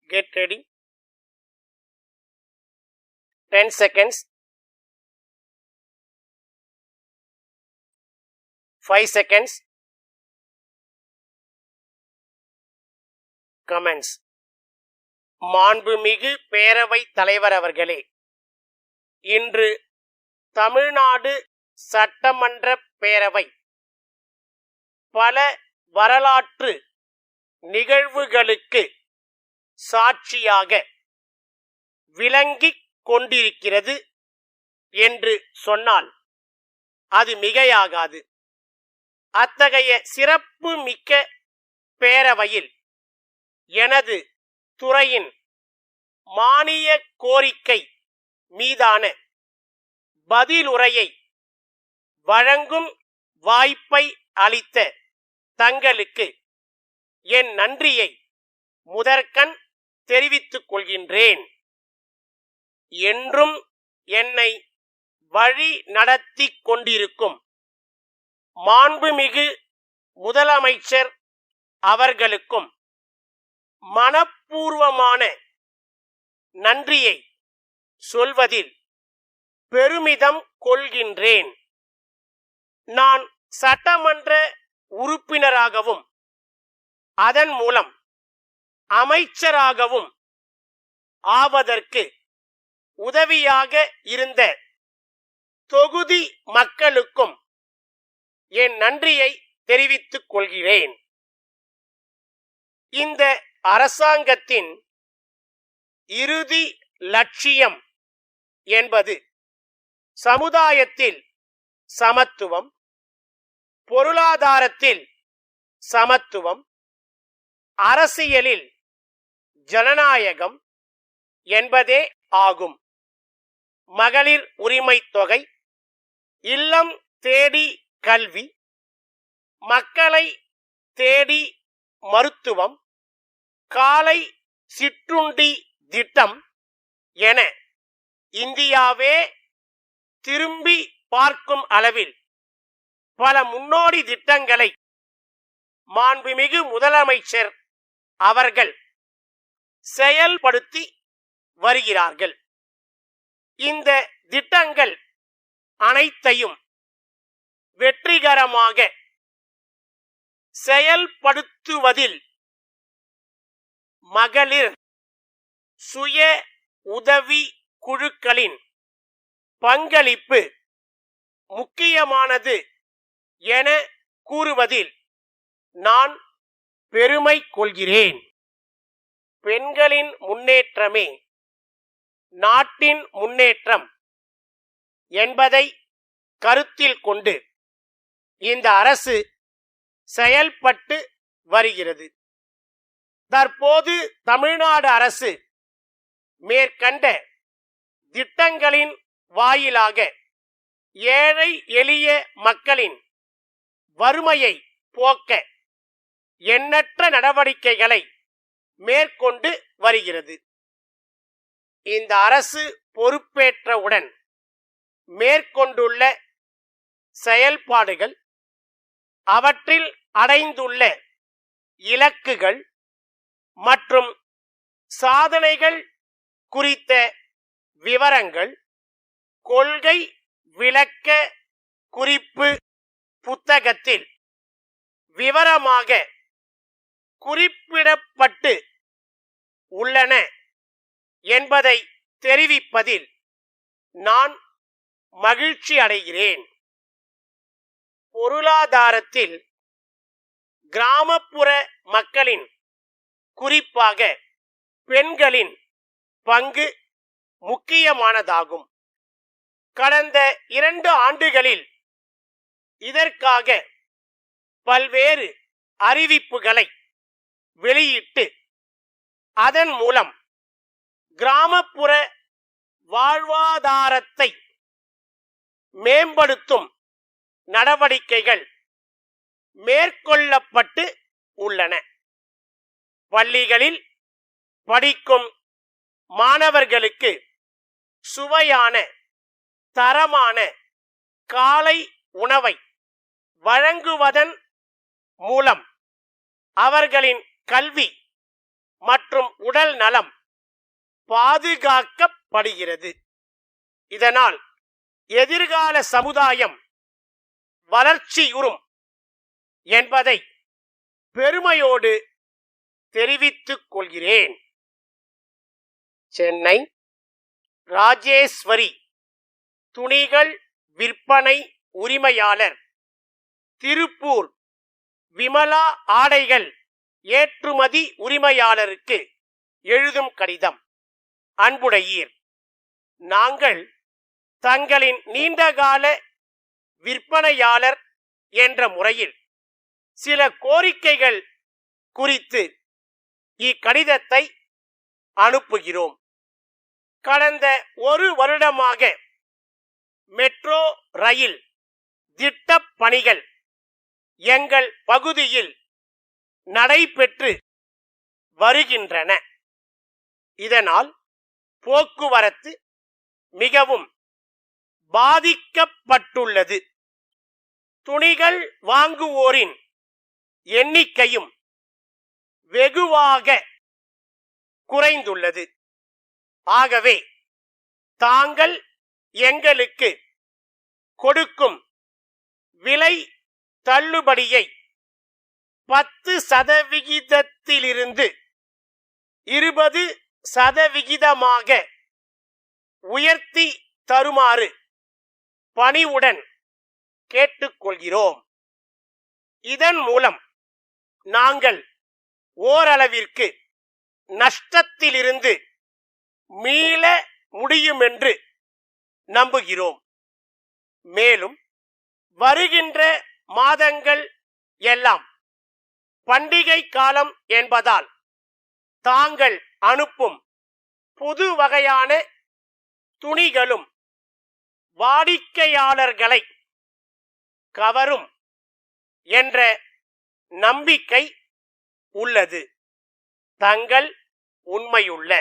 Get ready. 10 seconds. 5 seconds. Comments. மாண்புமிகு பேரவைத் தலைவர் அவர்களே, இன்று தமிழ்நாடு சட்டமன்ற பேரவை பல வரலாற்று நிகழ்வுகளுக்கு சாட்சியாக விளங்கிக் கொண்டிருக்கிறது என்று சொன்னால் அது மிகையாகாது. அத்தகைய சிறப்பு மிக்க பேரவையில் எனது துறையின் மானிய கோரிக்கை மீதான பதிலுரையை வழங்கும் வாய்ப்பை அளித்த தங்களுக்கு என் நன்றியை முதற்கண் தெரிவித்துக் கொள்கின்றேன். என்றும் என்னை வழி நடத்தி கொண்டிருக்கும் மாண்புமிகு முதலமைச்சர் அவர்களுக்கும் மனப்பூர்வமான நன்றியை சொல்வதில் பெருமிதம் கொள்கின்றேன். நான் சட்டமன்ற உறுப்பினராகவும் அதன் மூலம் அமைச்சராகவும் ஆவதற்கு உதவியாக இருந்த தொகுதி மக்களுக்கும் என் நன்றியை தெரிவித்துக் கொள்கிறேன். இந்த அரசாங்கத்தின் இறுதி லட்சியம் என்பது சமுதாயத்தில் சமத்துவம், பொருளாதாரத்தில் சமத்துவம், அரசியலில் ஜனநாயகம் என்பதே ஆகும். மகளிர் உரிமை தொகை, இல்லம் தேடி கல்வி, மக்களை தேடி மருத்துவம், காலை சிற்றுண்டி திட்டம் என இந்தியாவே திரும்பி பார்க்கும் அளவில் பல முன்னோடி திட்டங்களை மாண்புமிகு முதலமைச்சர் அவர்கள் செயல்படுத்தி வருகிறார்கள். இந்த திட்டங்கள் அனைத்தையும் வெற்றிகரமாக செயல்படுத்துவதில் மகளிர் சுய உதவி குழுக்களின் பங்களிப்பு முக்கியமானது என கூறுவதில் நான் பெருமை கொள்கிறேன். பெண்களின் முன்னேற்றமே நாட்டின் முன்னேற்றம் என்பதை கருத்தில் கொண்டு இந்த அரசு செயல்பட்டு வருகிறது. தற்போது தமிழ்நாடு அரசு மேற்கண்ட திட்டங்களின் வாயிலாக ஏழை எளிய மக்களின் வறுமையை போக்க எண்ணற்ற நடவடிக்கைகளை மேற்கொண்டு வருகிறது. இந்த அரசு பொறுப்பேற்றவுடன் மேற்கொண்டுள்ள செயல்பாடுகள், அவற்றில் அடைந்துள்ள இலக்குகள் மற்றும் சாதனைகள் குறித்த விவரங்கள் கொள்கை விளக்க குறிப்பு புத்தகத்தில் விவரமாக குறிப்பிடப்பட்டு உள்ளன என்பதை தெரிவிப்பதில் நான் மகிழ்ச்சி அடைகிறேன். பொருளாதாரத்தில் கிராமப்புற மக்களின், குறிப்பாக பெண்களின் பங்கு முக்கியமானதாகும். கடந்த 2 ஆண்டுகளில் இதற்காக பல்வேறு அறிவிப்புகளை வெளியிட்டு அதன் மூலம் கிராமப்புற வாழ்வாதாரத்தை மேம்படுத்தும் நடவடிக்கைகள் மேற்கொள்ளப்பட்டு உள்ளன. பள்ளிகளில் படிக்கும் மாணவர்களுக்கு சுவையான, தரமான காலை உணவை வழங்குவதன் மூலம் அவர்களின் கல்வி மற்றும் உடல் நலம் பாதுகாக்கப்படுகிறது. இதனால் எதிர்கால சமுதாயம் வளர்ச்சியுறும் என்பதை பெருமையோடு தெரிவித்துக் கொள்கிறேன். சென்னை ராஜேஸ்வரி துணிகள் விற்பனை உரிமையாளர், திருப்பூர் விமலா ஆடைகள் ஏற்றுமதி உரிமையாளருக்கு எழுதும் கடிதம். அன்புடையீர், நாங்கள் தங்களின் நீண்டகால விற்பனையாளர் என்ற முறையில் சில கோரிக்கைகள் குறித்து இக்கடிதத்தை அனுப்புகிறோம். கடந்த 1 வருடமாக மெட்ரோ ரயில் திட்டப் பணிகள் எங்கள் பகுதியில் நடைபெற்று வருகின்றன. இதனால் போக்குவரத்து மிகவும் பாதிக்கப்பட்டுள்ளது. துணிகள் வாங்குவோரின் எண்ணிக்கையும் வெகுவாக குறைந்துள்ளது. ஆகவே தாங்கள் எங்களுக்கு கொடுக்கும் விலை தள்ளுபடியை 10% 20% உயர்த்தி தருமாறு பணிவுடன் கேட்டுக்கொள்கிறோம். இதன் மூலம் நாங்கள் ஓரளவிற்கு நஷ்டத்திலிருந்து மீள முடியுமென்று நம்புகிறோம். மேலும் வருகின்ற மாதங்கள் எல்லாம் பண்டிகை காலம் என்பதால் தாங்கள் அனுப்பும் புது வகையான துணிகளும் வாடிக்கையாளர்களை கவரும் என்ற நம்பிக்கை உள்ளது. தங்கள் உண்மையுள்ள